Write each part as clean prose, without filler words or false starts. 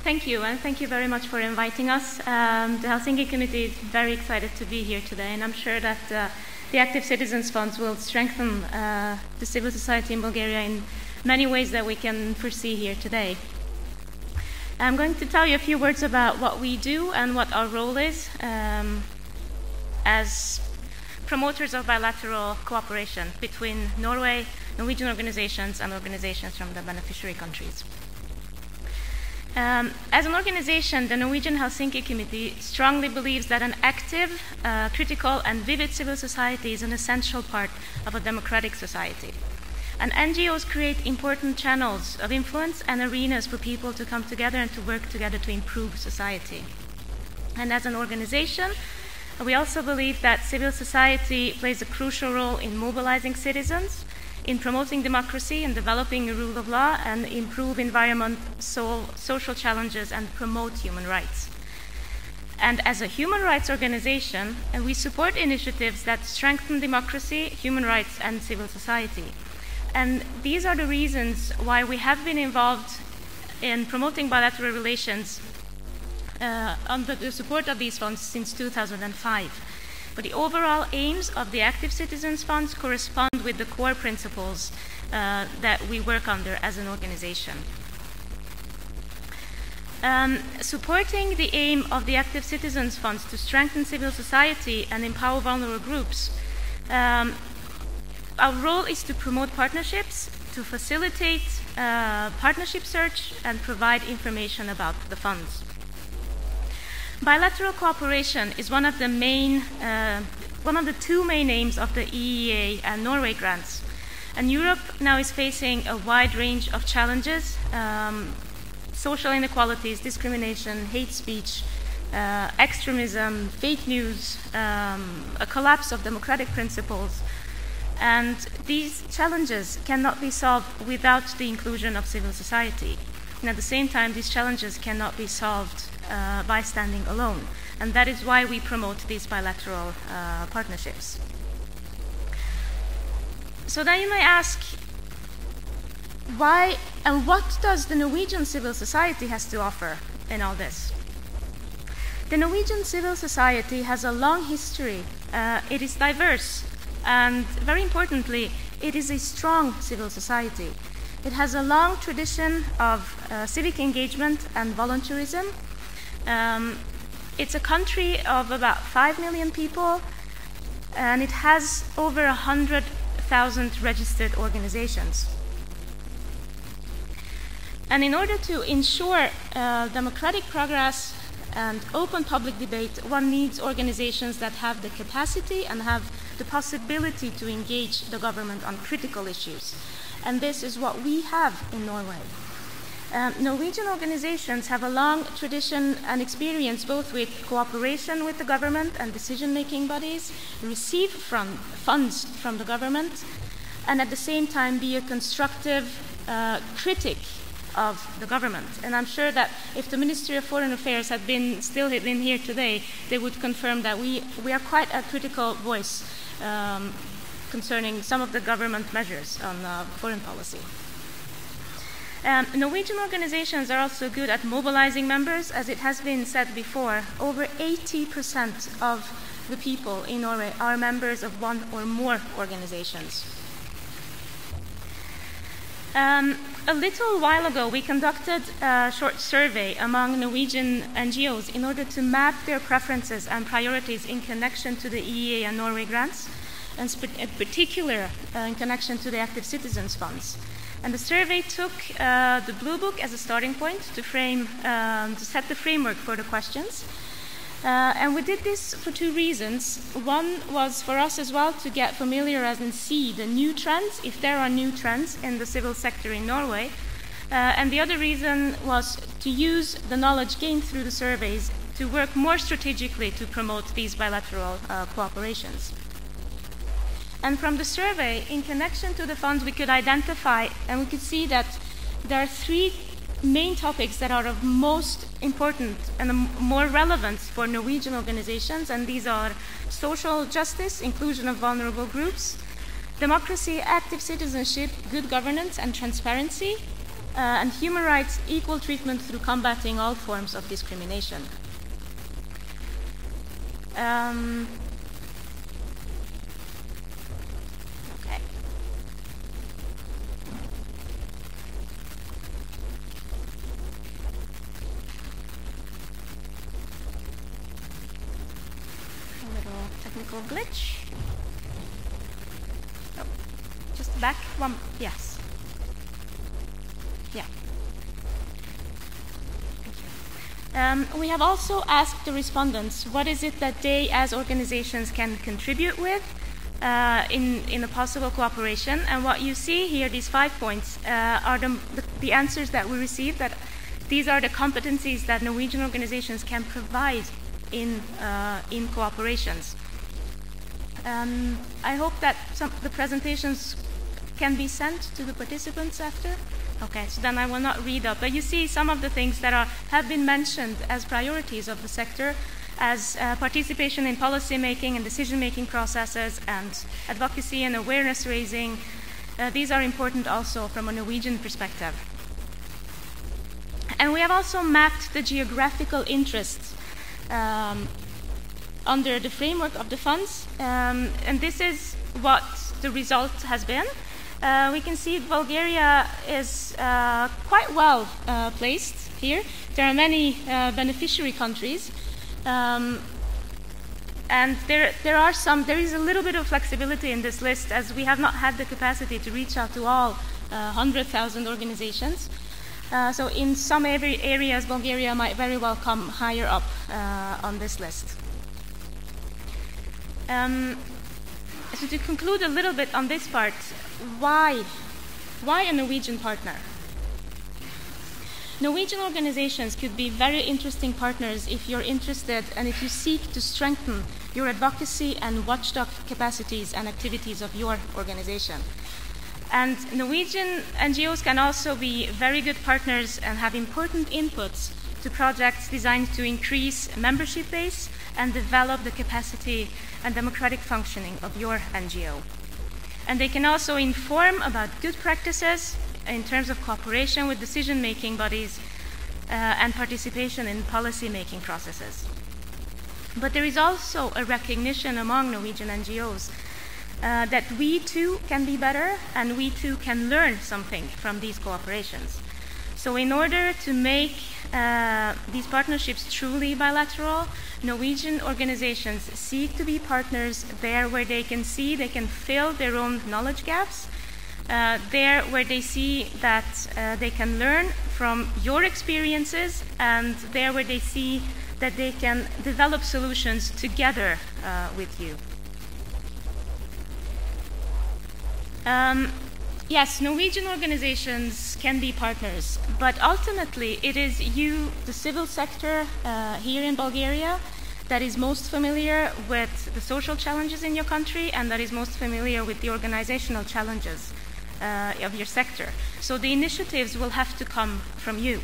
thank you, and thank you very much for inviting us. The Helsinki Committee is very excited to be here today, and I'm sure that the Active Citizens Funds will strengthen the civil society in Bulgaria in many ways that we can foresee here today. I'm going to tell you a few words about what we do and what our role is as promoters of bilateral cooperation between Norway, Norwegian organizations, and organizations from the beneficiary countries. As an organization, the Norwegian Helsinki Committee strongly believes that an active, critical, and vivid civil society is an essential part of a democratic society. And NGOs create important channels of influence and arenas for people to come together and to work together to improve society. And as an organization, we also believe that civil society plays a crucial role in mobilizing citizens, in promoting democracy and developing a rule of law, and improve environment, social challenges, and promote human rights. And as a human rights organization, we support initiatives that strengthen democracy, human rights, and civil society. And these are the reasons why we have been involved in promoting bilateral relations under the support of these funds since 2005. But the overall aims of the Active Citizens Funds correspond with the core principles that we work under as an organization. Supporting the aim of the Active Citizens Funds to strengthen civil society and empower vulnerable groups, our role is to promote partnerships, to facilitate partnership search, and provide information about the funds. Bilateral cooperation is one of the two main aims of the EEA and Norway grants. And Europe now is facing a wide range of challenges: social inequalities, discrimination, hate speech, extremism, fake news, a collapse of democratic principles. And these challenges cannot be solved without the inclusion of civil society. And at the same time, these challenges cannot be solved by standing alone. And that is why we promote these bilateral partnerships. So then you may ask, why and what does the Norwegian civil society has to offer in all this? The Norwegian civil society has a long history. It is diverse, and very importantly, it is a strong civil society. It has a long tradition of civic engagement and volunteerism. It's a country of about 5 million people, and it has over 100,000 registered organizations. And in order to ensure democratic progress and open public debate, one needs organizations that have the capacity and have the possibility to engage the government on critical issues. And this is what we have in Norway. Norwegian organizations have a long tradition and experience both with cooperation with the government and decision-making bodies, receive funds from the government, and at the same time be a constructive critic of the government. And I'm sure that if the Ministry of Foreign Affairs had still been here today, they would confirm that we are quite a critical voice concerning some of the government measures on foreign policy. Norwegian organizations are also good at mobilizing members. As it has been said before, over 80% of the people in Norway are members of one or more organizations. A little while ago, we conducted a short survey among Norwegian NGOs in order to map their preferences and priorities in connection to the EEA and Norway grants, and in particular in connection to the Active Citizens Funds. And the survey took the Blue Book as a starting point to set the framework for the questions. And we did this for two reasons. One was for us as well to get familiar and see the new trends, if there are new trends in the civil sector in Norway. And the other reason was to use the knowledge gained through the surveys to work more strategically to promote these bilateral cooperations. And from the survey, in connection to the funds, we could identify and we could see that there are three main topics that are of most important and more relevant for Norwegian organizations, and these are social justice, inclusion of vulnerable groups, democracy, active citizenship, good governance, and transparency, and human rights equal treatment through combating all forms of discrimination. Okay. A little technical glitch. Oh, just back one, yes. Yeah. We have also asked the respondents what is it that they as organizations can contribute with in a possible cooperation, and what you see here, these 5 points, are the answers that we received, that these are the competencies that Norwegian organizations can provide in cooperations. I hope that the presentations can be sent to the participants after. Okay, so then I will not read up, but you see some of the things that have been mentioned as priorities of the sector, as participation in policy making and decision making processes, and advocacy and awareness raising. These are important also from a Norwegian perspective. And we have also mapped the geographical interests under the framework of the funds, and this is what the result has been. We can see Bulgaria is quite well placed here. There are many beneficiary countries, and there is a little bit of flexibility in this list, as we have not had the capacity to reach out to all 100,000 organizations. So in some areas, Bulgaria might very well come higher up on this list. So to conclude a little bit on this part, why a Norwegian partner? Norwegian organizations could be very interesting partners if you're interested and if you seek to strengthen your advocacy and watchdog capacities and activities of your organization. And Norwegian NGOs can also be very good partners and have important inputs to projects designed to increase membership base and develop the capacity and democratic functioning of your NGO. And they can also inform about good practices in terms of cooperation with decision-making bodies and participation in policy-making processes. But there is also a recognition among Norwegian NGOs that we too can be better, and we too can learn something from these cooperations. So in order to make these partnerships truly bilateral, Norwegian organizations seek to be partners there where they can see they can fill their own knowledge gaps, there where they see that they can learn from your experiences, and there where they see that they can develop solutions together with you. Yes, Norwegian organizations can be partners, but ultimately it is you, the civil sector here in Bulgaria, that is most familiar with the social challenges in your country and that is most familiar with the organizational challenges of your sector. So the initiatives will have to come from you.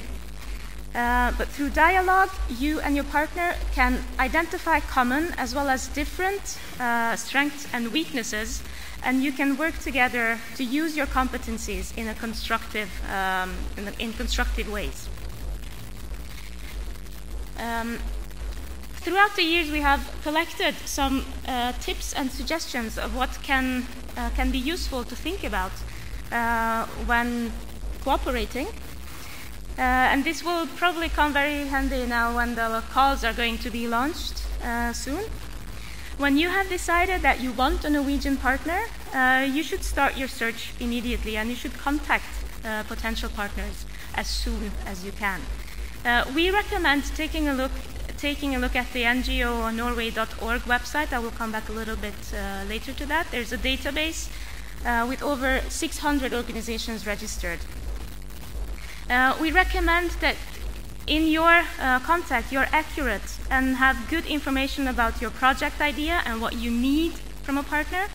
But through dialogue, you and your partner can identify common as well as different strengths and weaknesses, and you can work together to use your competencies in a constructive, in constructive ways. Throughout the years, we have collected some tips and suggestions of what can be useful to think about when cooperating. And this will probably come very handy now when the calls are going to be launched soon. When you have decided that you want a Norwegian partner, you should start your search immediately, and you should contact potential partners as soon as you can. We recommend taking a look at the NGOnorway.org website. I will come back a little bit later to that. There's a database with over 600 organizations registered. We recommend that in your contact, you're accurate and have good information about your project idea and what you need from a partner.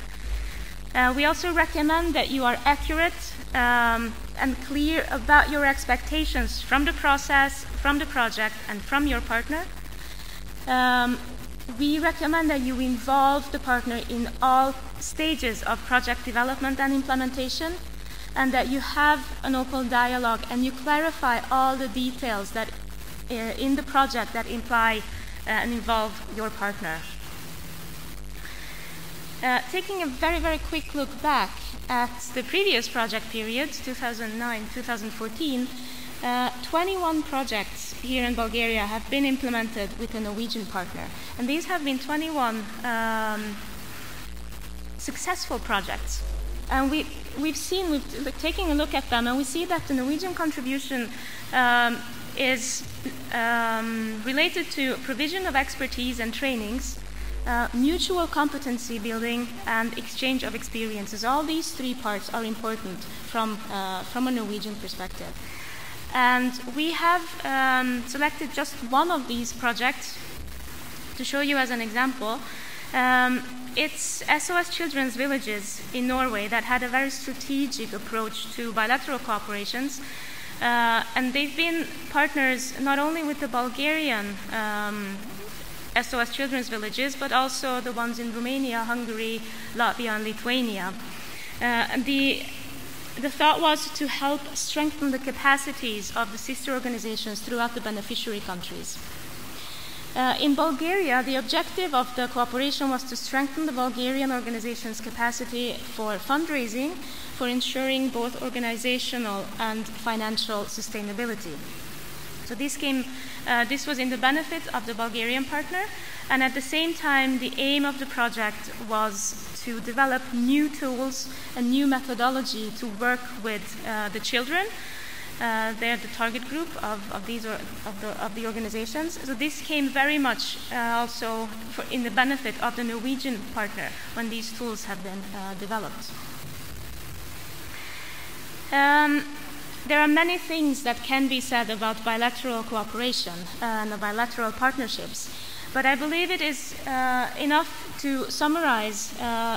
We also recommend that you are accurate and clear about your expectations from the process, from the project, and from your partner. We recommend that you involve the partner in all stages of project development and implementation. and that you have an open dialogue and you clarify all the details that in the project that imply and involve your partner. Taking a very, very quick look back at the previous project period, 2009-2014, 21 projects here in Bulgaria have been implemented with a Norwegian partner. And these have been 21 successful projects. And we've taken a look at them, and we see that the Norwegian contribution is related to provision of expertise and trainings, mutual competency building, and exchange of experiences. All these three parts are important from a Norwegian perspective. And we have selected just one of these projects to show you as an example. It's SOS Children's Villages in Norway that had a very strategic approach to bilateral cooperations. And they've been partners not only with the Bulgarian SOS Children's Villages, but also the ones in Romania, Hungary, Latvia, and Lithuania. The thought was to help strengthen the capacities of the sister organizations throughout the beneficiary countries. In Bulgaria, the objective of the cooperation was to strengthen the Bulgarian organization's capacity for fundraising, for ensuring both organizational and financial sustainability. So this was in the benefit of the Bulgarian partner, and at the same time, the aim of the project was to develop new tools and new methodology to work with the children. They're the target group of the organizations. So this came very much also in the benefit of the Norwegian partner when these tools have been developed. There are many things that can be said about bilateral cooperation and bilateral partnerships, but I believe it is enough to summarize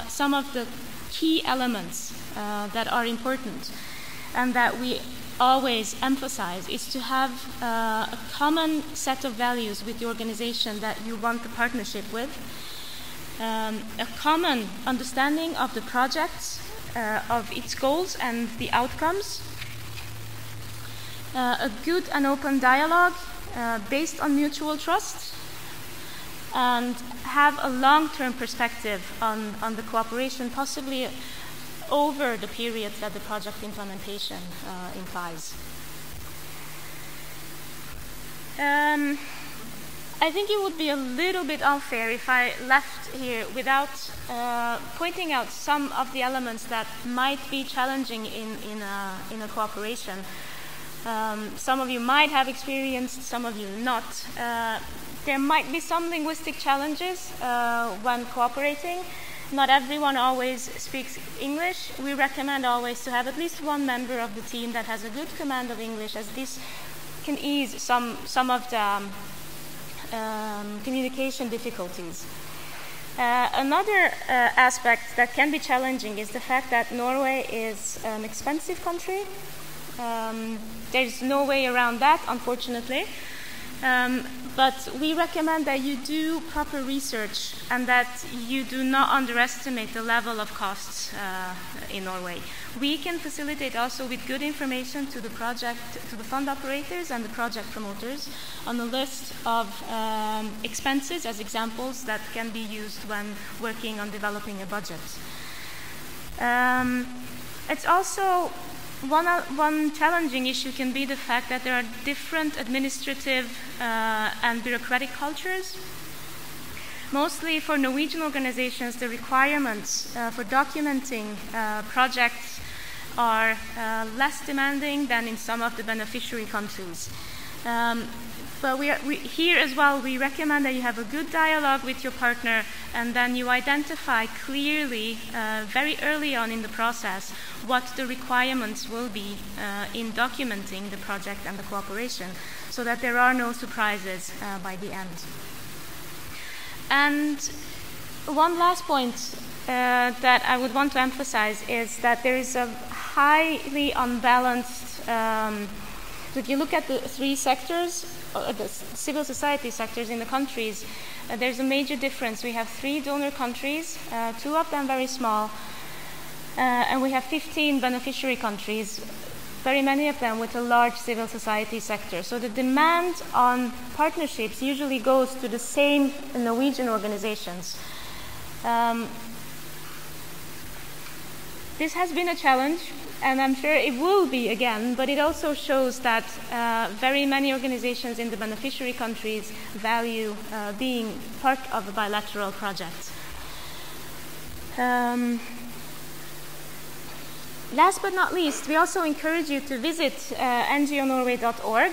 some of the key elements that are important and that we always emphasize is to have a common set of values with the organization that you want the partnership with, a common understanding of the project, of its goals and the outcomes, a good and open dialogue based on mutual trust, and have a long-term perspective on the cooperation, possibly over the period that the project implementation implies. I think it would be a little bit unfair if I left here without pointing out some of the elements that might be challenging in a cooperation. Some of you might have experienced, some of you not. There might be some linguistic challenges when cooperating. Not everyone always speaks English. We recommend always to have at least one member of the team that has a good command of English, as this can ease some of the communication difficulties. Another aspect that can be challenging is the fact that Norway is an expensive country. There's no way around that, unfortunately. But we recommend that you do proper research and that you do not underestimate the level of costs in Norway. We can facilitate also with good information to the project, to the fund operators and the project promoters on a list of expenses as examples that can be used when working on developing a budget. It's also one challenging issue can be the fact that there are different administrative and bureaucratic cultures. Mostly for Norwegian organizations, the requirements for documenting projects are less demanding than in some of the beneficiary countries. But here as well, we recommend that you have a good dialogue with your partner and then you identify clearly, very early on in the process, what the requirements will be in documenting the project and the cooperation, so that there are no surprises by the end. And one last point that I would want to emphasize is that there is a highly unbalanced, if you look at the three sectors, the civil society sectors in the countries, there's a major difference. We have 3 donor countries, 2 of them very small, and we have 15 beneficiary countries, very many of them with a large civil society sector. So the demand on partnerships usually goes to the same Norwegian organizations. This has been a challenge, and I'm sure it will be again, but it also shows that very many organizations in the beneficiary countries value being part of a bilateral project. Last but not least, we also encourage you to visit ngonorway.org.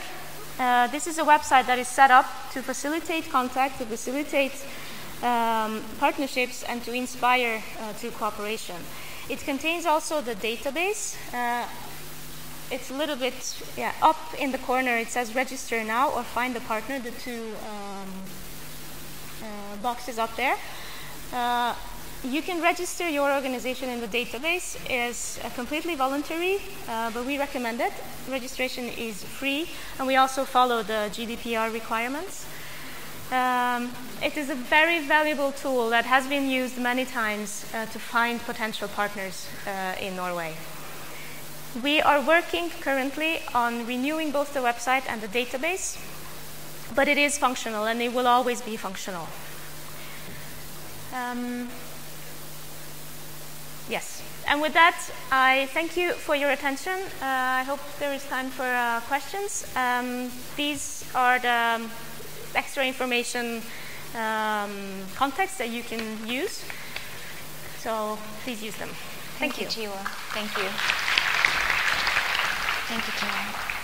This is a website that is set up to facilitate contact, to facilitate partnerships, and to inspire to cooperation. It contains also the database. It's a little bit up in the corner. It says register now or find a partner, the two boxes up there. You can register your organization in the database. It's completely voluntary, but we recommend it. Registration is free, and we also follow the GDPR requirements. It is a very valuable tool that has been used many times to find potential partners in Norway. We are working currently on renewing both the website and the database, but it is functional, and it will always be functional. Yes, and with that, I thank you for your attention. I hope there is time for questions. These are the extra information contexts that you can use, so please use them. Thank you. Chila. Thank you. Thank you, Chila.